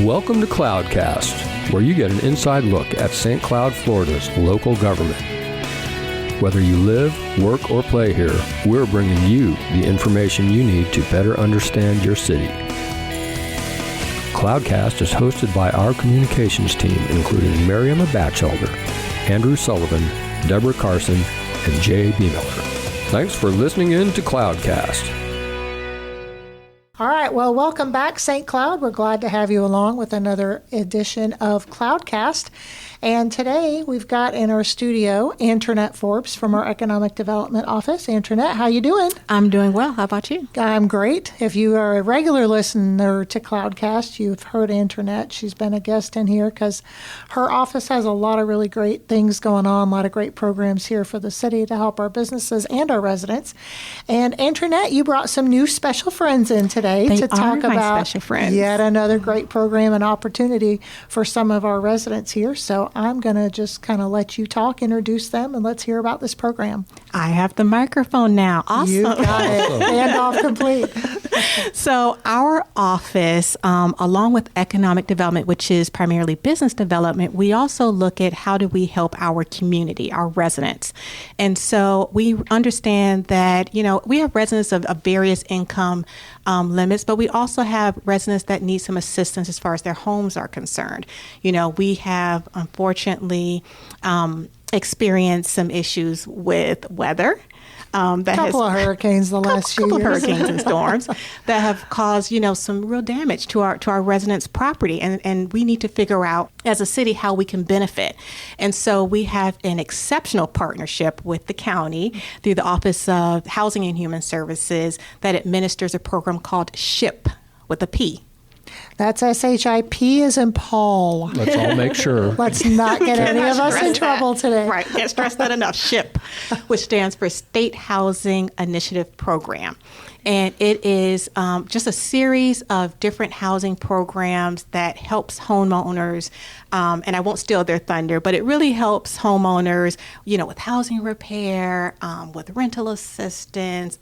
Welcome to Cloudcast, where you get an inside look at St. Cloud, Florida's local government. Whether you live, work, or play here, we're bringing you the information you need to better understand your city. Cloudcast is hosted by our communications team, including Miriam Batchelder, Andrew Sullivan, Deborah Carson, and Jay B. Miller. Thanks for listening in to Cloudcast. All right, well, welcome back, St. Cloud. We're glad to have you along with another edition of Cloudcast. And today we've got in our studio Antranette Forbes from our Economic Development Office. Antranette, how you doing? I'm doing well. How about you? I'm great. If you are a regular listener to Cloudcast, you've heard Antranette. She's been a guest in here because her office has a lot of really great things going on, a lot of great programs here for the city to help our businesses and our residents. And Antranette, you brought some new special friends in today to talk about special friends. Yet another great program and opportunity for some of our residents here. So I'm going to just kind of let you talk, introduce them, and let's hear about this program. I have the microphone now. Awesome. You got it. Handoff complete. So our office, along with economic development, which is primarily business development, we also look at how do we help our community, our residents. And so we understand that, we have residents of various income limits, but we also have residents that need some assistance as far as their homes are concerned. We have, unfortunately, experienced some issues with weather. A couple of hurricanes the last few years. Hurricanes and storms that have caused, some real damage to our residents' property. And we need to figure out as a city how we can benefit. And so we have an exceptional partnership with the county through the Office of Housing and Human Services that administers a program called SHIP with a P. That's S-H-I-P as in Paul. Let's all make sure. Let's not get any of us in trouble today. Right. Can't stress that enough. SHIP, which stands for State Housing Initiative Program. And it is just a series of different housing programs that helps homeowners, and I won't steal their thunder, but it really helps homeowners, with housing repair, with rental assistance,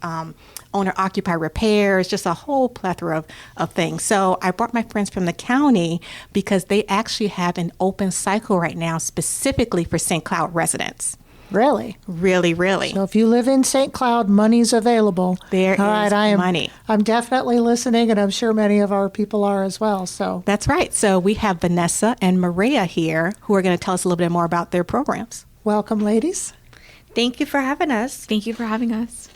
owner-occupied repairs, just a whole plethora of things. So I brought my friends from the county because they actually have an open cycle right now specifically for St. Cloud residents. Really? Really, really. So if you live in St. Cloud, money's available. There is money. I'm definitely listening, and I'm sure many of our people are as well. So that's right. So we have Vanessa and Maria here who are going to tell us a little bit more about their programs. Welcome, ladies. Thank you for having us. Thank you for having us.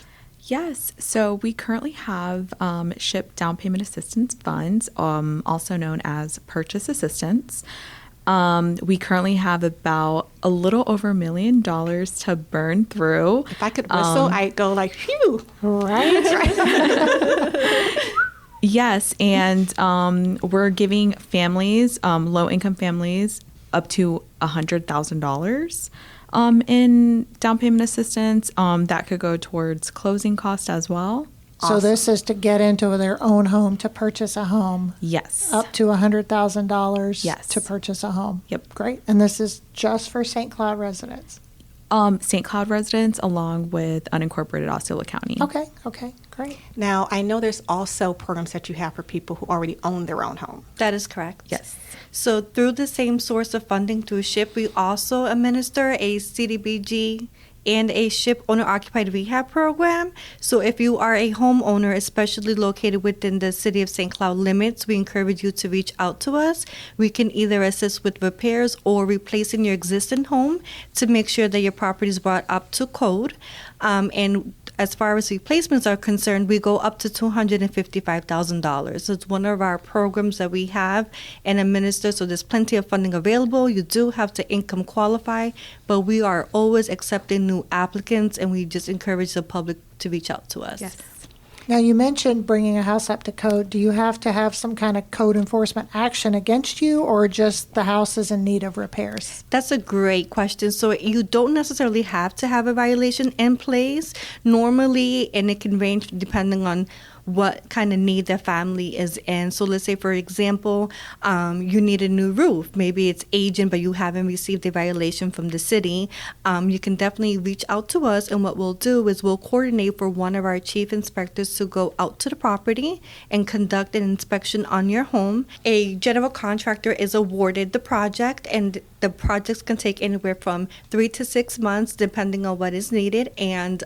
Yes, so we currently have SHIP Down Payment Assistance Funds, also known as Purchase Assistance. We currently have about a little over $1 million to burn through. If I could whistle, I'd go like, phew. Right. Yes, and we're giving families, low-income families, up to $100,000 in down payment assistance. That could go towards closing costs as well. So this is to get into their own home, to purchase a home. Yes. Up to $100,000 yes. to purchase a home. Yep. Great. And this is just for St. Cloud residents? St. Cloud residents along with unincorporated Osceola County. Okay, great. Now, I know there's also programs that you have for people who already own their own home. That is correct. Yes. So through the same source of funding through SHIP, we also administer a CDBG and a SHIP owner-occupied rehab program. So if you are a homeowner, especially located within the City of St. Cloud limits, we encourage you to reach out to us. We can either assist with repairs or replacing your existing home to make sure that your property is brought up to code. And as far as replacements are concerned, we go up to $255,000. So it's one of our programs that we have and administer. So there's plenty of funding available. You do have to income qualify, but we are always accepting new applicants, and we just encourage the public to reach out to us. Yes. Now, you mentioned bringing a house up to code. Do you have to have some kind of code enforcement action against you, or just the house is in need of repairs? That's a great question. So you don't necessarily have to have a violation in place. Normally, and it can range depending on what kind of need the family is in. So let's say, for example, you need a new roof. Maybe it's aging, but you haven't received a violation from the city. You can definitely reach out to us, and what we'll do is we'll coordinate for one of our chief inspectors to go out to the property and conduct an inspection on your home. A general contractor is awarded the project, and the projects can take anywhere from 3 to 6 months depending on what is needed, and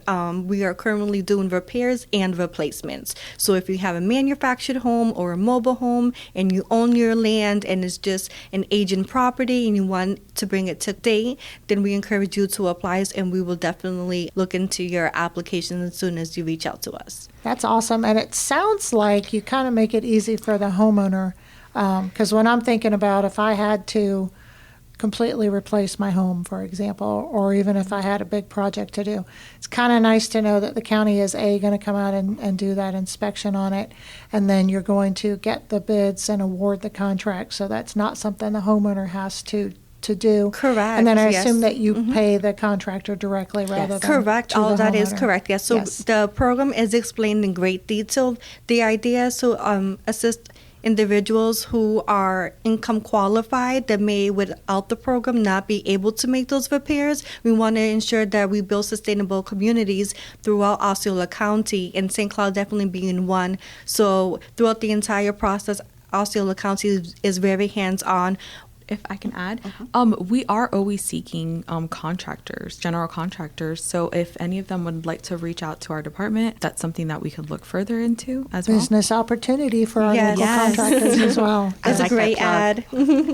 we are currently doing repairs and replacements. So if you have a manufactured home or a mobile home and you own your land and it's just an aging property and you want to bring it to date, then we encourage you to apply, and we will definitely look into your application as soon as you reach out to us. That's awesome. And it sounds like you kind of make it easy for the homeowner, because when I'm thinking about if I had to completely replace my home, for example, or even if I had a big project to do, it's kind of nice to know that the county is going to come out and do that inspection on it, and then you're going to get the bids and award the contract. So that's not something the homeowner has to do. Correct. And then I yes. assume that you pay the contractor directly rather than Correct. to All the that is homeowner. correct. Yes. So Yes. the program is explained in great detail. The idea is to assist individuals who are income qualified that may, without the program, not be able to make those repairs. We want to ensure that we build sustainable communities throughout Osceola County, and St. Cloud definitely being one. So throughout the entire process, Osceola County is very hands-on. If I can add, we are always seeking contractors, general contractors. So if any of them would like to reach out to our department, that's something that we could look further into as well. Business opportunity for our Yes. local Yes. contractors as well. That's I a like that great plug. ad.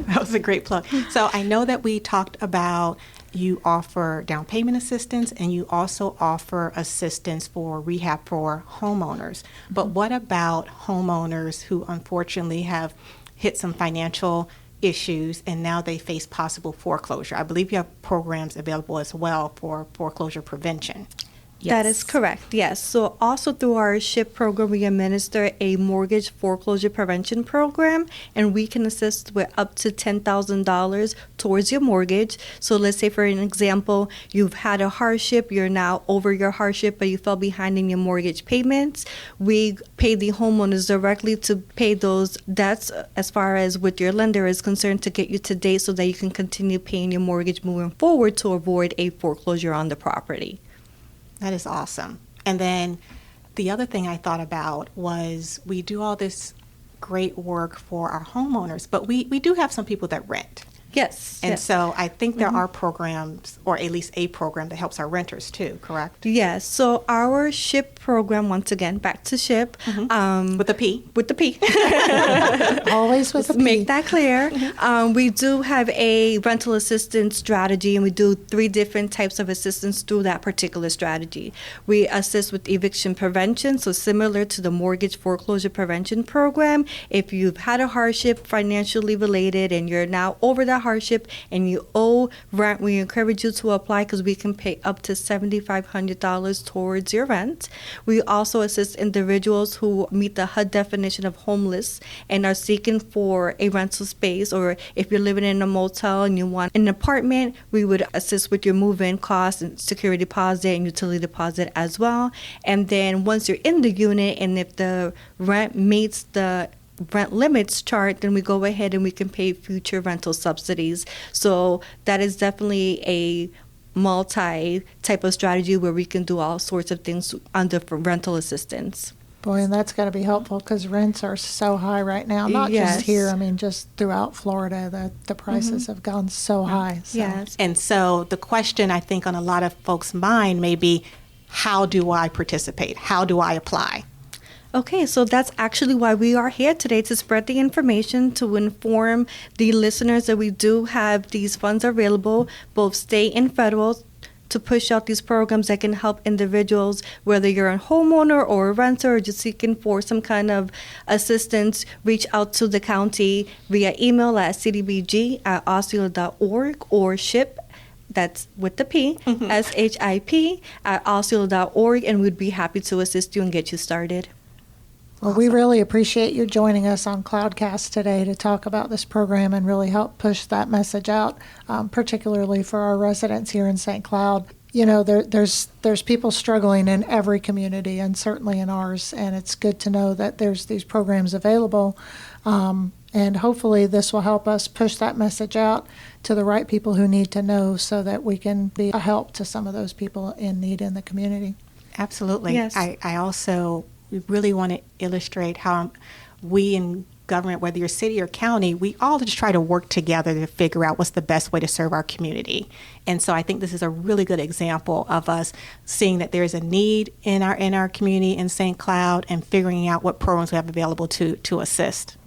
That was a great plug. So I know that we talked about you offer down payment assistance and you also offer assistance for rehab for homeowners. But what about homeowners who unfortunately have hit some financial issues and now they face possible foreclosure? I believe you have programs available as well for foreclosure prevention. That is correct, yes. So also through our SHIP program, we administer a mortgage foreclosure prevention program, and we can assist with up to $10,000 towards your mortgage. So let's say, for an example, you've had a hardship, you're now over your hardship, but you fell behind in your mortgage payments. We pay the homeowners directly to pay those debts as far as with your lender is concerned, to get you to date so that you can continue paying your mortgage moving forward to avoid a foreclosure on the property. That is awesome. And then the other thing I thought about was we do all this great work for our homeowners, but we do have some people that rent. Yes. And yes. so I think there are programs, or at least a program that helps our renters too, correct? Yes. So our SHIP program, once again, back to SHIP. With a P. With the P. Always with a Let's P. make that clear. We do have a rental assistance strategy, and we do 3 different types of assistance through that particular strategy. We assist with eviction prevention, so similar to the mortgage foreclosure prevention program. If you've had a hardship financially related and you're now over that hardship and you owe rent, we encourage you to apply because we can pay up to $7,500 towards your rent. We also assist individuals who meet the HUD definition of homeless and are seeking for a rental space, or if you're living in a motel and you want an apartment, we would assist with your move-in costs and security deposit and utility deposit as well. And then once you're in the unit and if the rent meets the rent limits chart, then we go ahead and we can pay future rental subsidies. So that is definitely a multi-type of strategy where we can do all sorts of things under for rental assistance. Boy, and that's got to be helpful because rents are so high right now. Not Yes. just here, I mean, just throughout Florida, the prices have gone so high. So. Yes. And so the question I think on a lot of folks' mind may be, how do I participate? How do I apply? Okay, so that's actually why we are here today, to spread the information, to inform the listeners that we do have these funds available, both state and federal, to push out these programs that can help individuals, whether you're a homeowner or a renter or just seeking for some kind of assistance. Reach out to the county via email at cdbg@osceola.org or SHIP, that's with the P, SHIP @osceola.org, and we'd be happy to assist you and get you started. Well, we really appreciate you joining us on Cloudcast today to talk about this program and really help push that message out, particularly for our residents here in St. Cloud. there's people struggling in every community, and certainly in ours, and it's good to know that there's these programs available. And hopefully this will help us push that message out to the right people who need to know, so that we can be a help to some of those people in need in the community. Absolutely. Yes. I also really want to illustrate how we in government, whether you're city or county, we all just try to work together to figure out what's the best way to serve our community. And so I think this is a really good example of us seeing that there's a need in our community in St. Cloud, and figuring out what programs we have available to assist.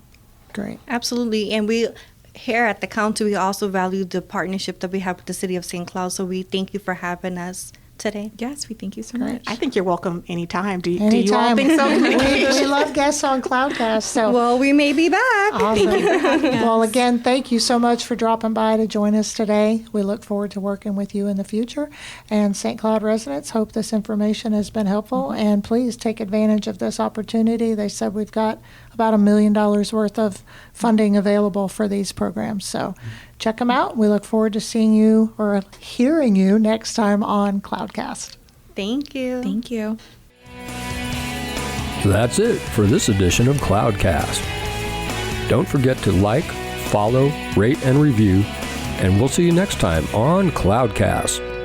Great. Absolutely. And we here at the county, we also value the partnership that we have with the city of St. Cloud. So we thank you for having us today. Yes, we thank you so Great. much. I think you're welcome anytime. Do you all Anytime. think so? We love guests on Cloudcast. So Well, we may be back. awesome. Well, again, thank you so much for dropping by to join us today. We look forward to working with you in the future. And St. Cloud residents, hope this information has been helpful. And please take advantage of this opportunity. They said we've got about $1 million worth of funding available for these programs. So check them out. We look forward to seeing you or hearing you next time on Cloudcast. Thank you. Thank you. That's it for this edition of Cloudcast. Don't forget to like, follow, rate, and review, and we'll see you next time on Cloudcast.